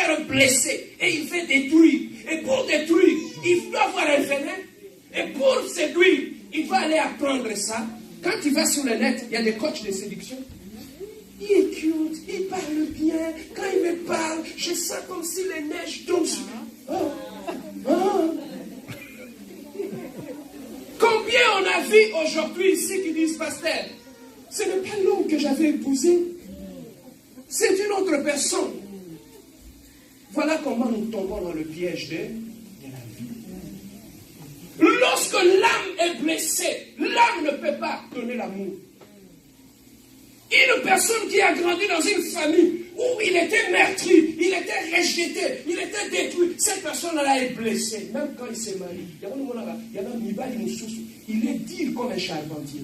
cœur blessé et il fait détruire. Et pour détruire, il doit avoir un venin. Et pour séduire, il va aller apprendre ça. Quand tu vas sur le net, il y a des coachs de séduction. Il est cute, il parle bien. Quand il me parle, je sens comme si les neiges tombent sur moi. Combien on a vu aujourd'hui ici qui disent, pasteur, ce n'est pas l'homme que j'avais épousé. C'est une autre personne. Voilà comment nous tombons dans le piège de la vie. Lorsque l'âme est blessée, l'âme ne peut pas donner l'amour. Une personne qui a grandi dans une famille où il était meurtri, il était rejeté, il était détruit, cette personne-là est blessée. Même quand il s'est marié, il est dit comme un charpentier.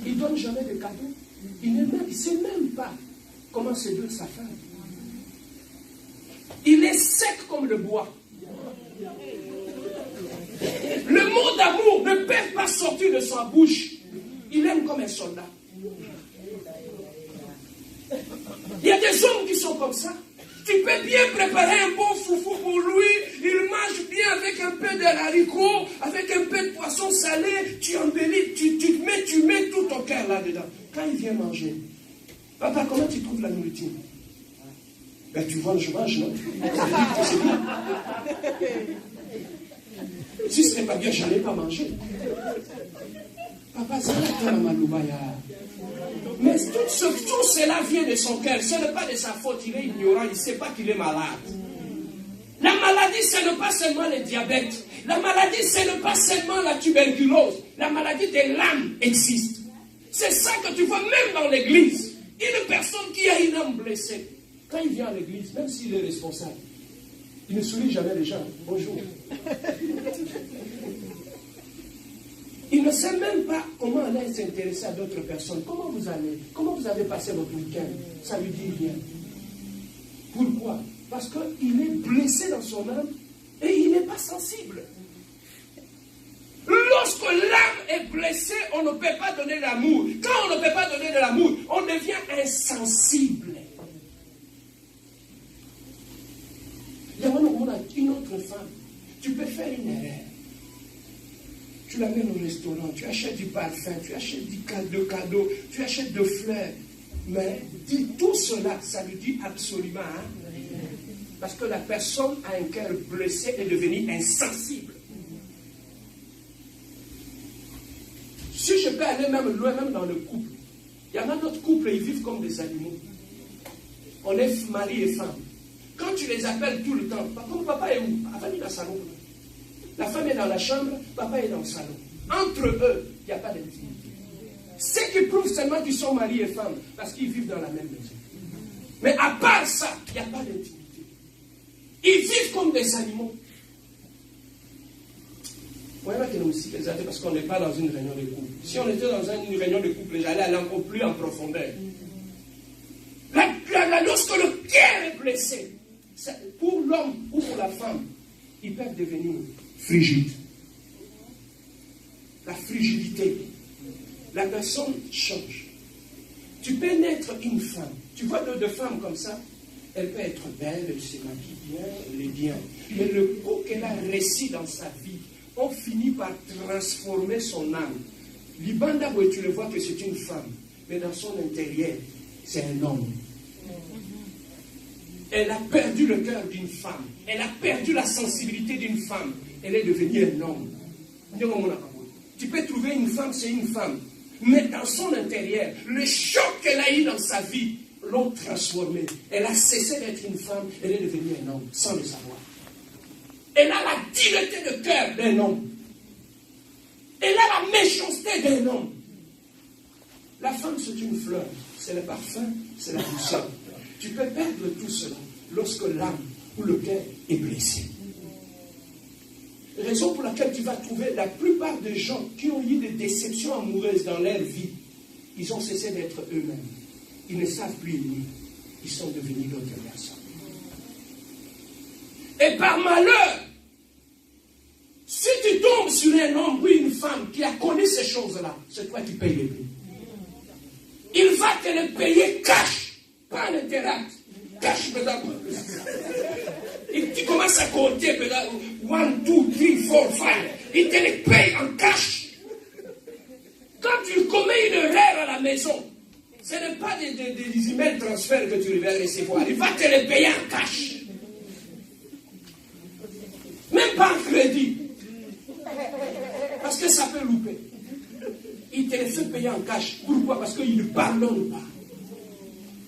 Il ne donne jamais de cadeaux. Il ne sait même pas comment séduire sa femme. Il est sec comme le bois. Le mot d'amour ne peut pas sortir de sa bouche. Il aime comme un soldat. Il y a des hommes qui sont comme ça. Tu peux bien préparer un bon foufou pour lui. Il mange bien avec un peu de haricot, avec un peu de poisson salé. Tu embellis, tu mets tout ton cœur là-dedans. Quand il vient manger, papa, comment tu trouves la nourriture? Ben tu vois, je mange, non? Si ce n'est pas bien, je n'ai pas mangé. Papa, c'est la Maloubaya. Mais tout cela vient de son cœur. Ce n'est pas de sa faute. Il est ignorant. Il ne sait pas qu'il est malade. La maladie, ce n'est pas seulement le diabète. La maladie, ce n'est pas seulement la tuberculose. La maladie de l'âme existe. C'est ça que tu vois même dans l'église. Une personne qui a une âme blessée, quand il vient à l'église, même s'il est responsable, il ne sourit jamais les gens. Bonjour. Il ne sait même pas comment aller s'intéresser à d'autres personnes. Comment vous allez? Comment vous avez passé votre week-end? Ça lui dit rien. Pourquoi? Parce qu'il est blessé dans son âme et il n'est pas sensible. Lorsque l'âme est blessée, on ne peut pas donner l'amour. Quand on ne peut pas donner de l'amour, on devient insensible. Il y a une autre femme. Tu peux faire une erreur. Tu l'amènes au restaurant, tu achètes du parfum, tu achètes du cadeau, tu achètes de fleurs. Mais tout cela, ça lui dit absolument rien. Parce que la personne a un cœur blessé et devenue insensible. Si je peux aller même loin, même dans le couple, il y en a d'autres couples, ils vivent comme des animaux. On est mari et femme. Quand tu les appelles tout le temps, papa est où? Avant, il est dans le salon. La femme est dans la chambre, papa est dans le salon. Entre eux, il n'y a pas d'intimité. Ce qui prouve seulement qu'ils sont mari et femme, parce qu'ils vivent dans la même maison. Mais à part ça, il n'y a pas d'intimité. Ils vivent comme des animaux. Voilà que nous aussi, parce qu'on n'est pas dans une réunion de couple. Si on était dans une réunion de couple, j'allais aller encore plus en profondeur. Lorsque le cœur est blessé, pour l'homme ou pour la femme, ils peuvent devenir frigides. La frigidité. La personne change. Tu peux naître une femme. Tu vois deux femmes comme ça, elle peut être belle, elle se maquille bien, elle est bien. Mais le coup qu'elle a réussi dans sa vie, on finit par transformer son âme. Libanda, tu le vois que c'est une femme, mais dans son intérieur, c'est un homme. Elle a perdu le cœur d'une femme. Elle a perdu la sensibilité d'une femme. Elle est devenue un homme. Tu peux trouver une femme, c'est une femme. Mais dans son intérieur, le choc qu'elle a eu dans sa vie l'ont transformée. Elle a cessé d'être une femme, elle est devenue un homme, sans le savoir. Elle a la dureté de cœur d'un homme. Elle a la méchanceté d'un homme. La femme, c'est une fleur. C'est le parfum, c'est la douceur. Tu peux perdre tout cela lorsque l'âme ou le cœur est blessé. Raison pour laquelle tu vas trouver la plupart des gens qui ont eu des déceptions amoureuses dans leur vie, ils ont cessé d'être eux-mêmes. Ils ne savent plus aimer. Ils sont devenus d'autres personnes. Et par malheur, si tu tombes sur un homme ou une femme qui a connu ces choses-là, c'est toi qui payes les prix. Il va te le payer cash, pas cash, peut-être. Et tu commences à compter, peut-être, 1, 2, 3, 4, 5. Il te les paye en cash. Quand tu commets une erreur à la maison, ce n'est pas des emails transferts que tu vas recevoir. Il va te les payer en cash. Même pas en crédit. Parce que ça peut louper. Il te les fait payer en cash. Pourquoi? Parce qu'il ne pardonne pas.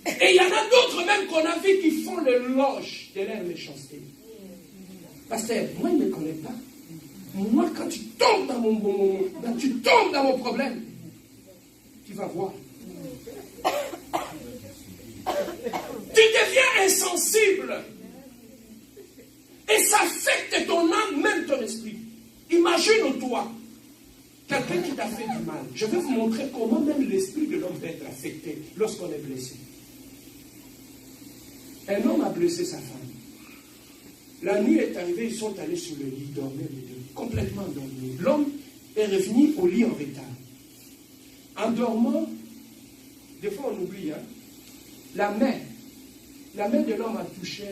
Et il y en a d'autres même qu'on a vu qui font l'éloge de leur méchanceté. Pasteur, moi il ne me connaît pas. Moi quand tu tombes dans mon problème, tu vas voir. Tu deviens insensible. Et ça affecte ton âme, même ton esprit. Imagine-toi, quelqu'un qui t'a fait du mal. Je vais vous montrer comment même l'esprit de l'homme peut être affecté lorsqu'on est blessé. Un homme a blessé sa femme. La nuit est arrivée, ils sont allés sur le lit, dormir les deux, complètement endormis. L'homme est revenu au lit en retard. En dormant, des fois on oublie, hein, la main de l'homme a touché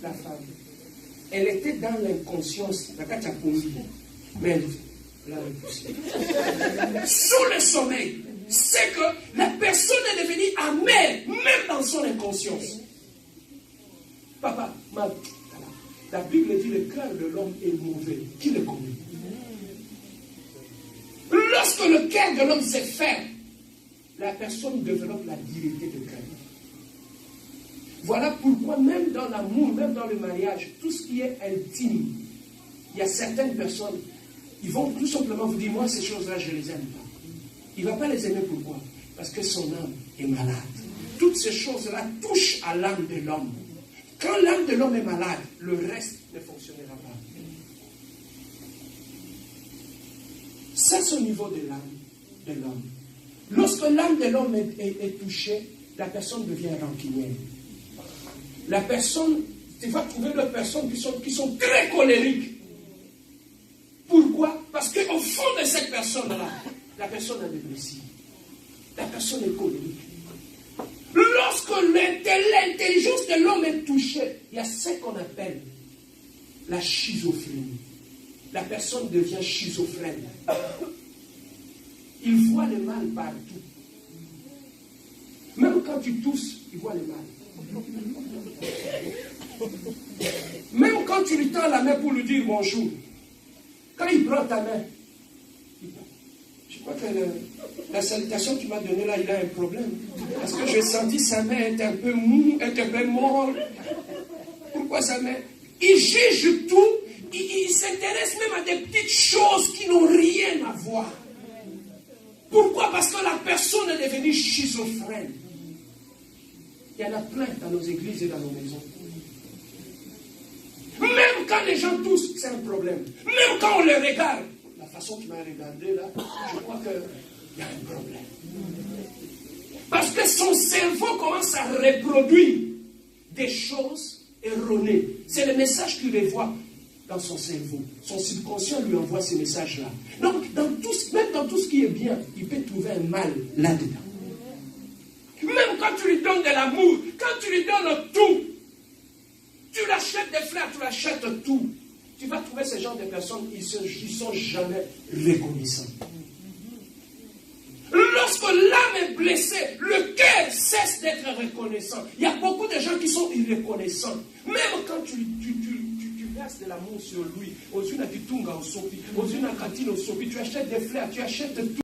la femme. Elle était dans l'inconscience, la catapombie, mais elle a repoussé. Sous le sommeil, c'est que la personne est devenue amère, même dans son inconscience. Papa, la Bible dit le cœur de l'homme est mauvais. Qui le connaît? Lorsque le cœur de l'homme s'est ferme, la personne développe la dureté de cœur. Voilà pourquoi même dans l'amour, même dans le mariage, tout ce qui est intime, il y a certaines personnes, ils vont tout simplement vous dire, moi ces choses-là, je ne les aime pas. Il ne va pas les aimer, pourquoi? Parce que son âme est malade. Toutes ces choses-là touchent à l'âme de l'homme. Quand l'âme de l'homme est malade, le reste ne fonctionnera pas. Ça, c'est au niveau de l'âme de l'homme. Lorsque l'âme de l'homme est touchée, la personne devient rancunière. La personne, tu vas trouver d'autres personnes qui sont très colériques. Pourquoi? Parce qu'au fond de cette personne-là, la personne a des blessures. La personne est colérique. Lorsque l'intelligence de l'homme est touchée, il y a ce qu'on appelle la schizophrénie. La personne devient schizophrène. Il voit le mal partout. Même quand tu tousses, il voit le mal. Même quand tu lui tends la main pour lui dire bonjour, quand il prend ta main, je crois que la salutation que tu m'as donnée là, il a un problème. Parce que j'ai senti sa main être un peu mou, être un peu molle. Pourquoi sa main? Il juge tout, il s'intéresse même à des petites choses qui n'ont rien à voir. Pourquoi? Parce que la personne est devenue schizophrène. Il y en a plein dans nos églises et dans nos maisons. Même quand les gens toussent, c'est un problème. Même quand on les regarde, la façon qu'il m'a regardé là, je crois qu'il y a un problème. Parce que son cerveau commence à reproduire des choses erronées. C'est le message qu'il revoit dans son cerveau. Son subconscient lui envoie ces messages-là. Donc, même dans tout ce qui est bien, il peut trouver un mal là-dedans. Même quand tu lui donnes de l'amour, quand tu lui donnes tout, tu l'achètes des fleurs, tu l'achètes tout, tu vas trouver ce genre de personnes, ils ne sont jamais reconnaissants. Lorsque l'âme est blessée, le cœur cesse d'être reconnaissant. Il y a beaucoup de gens qui sont irreconnaissants. Même quand tu verses de l'amour sur lui, tu achètes des fleurs, tu achètes tout.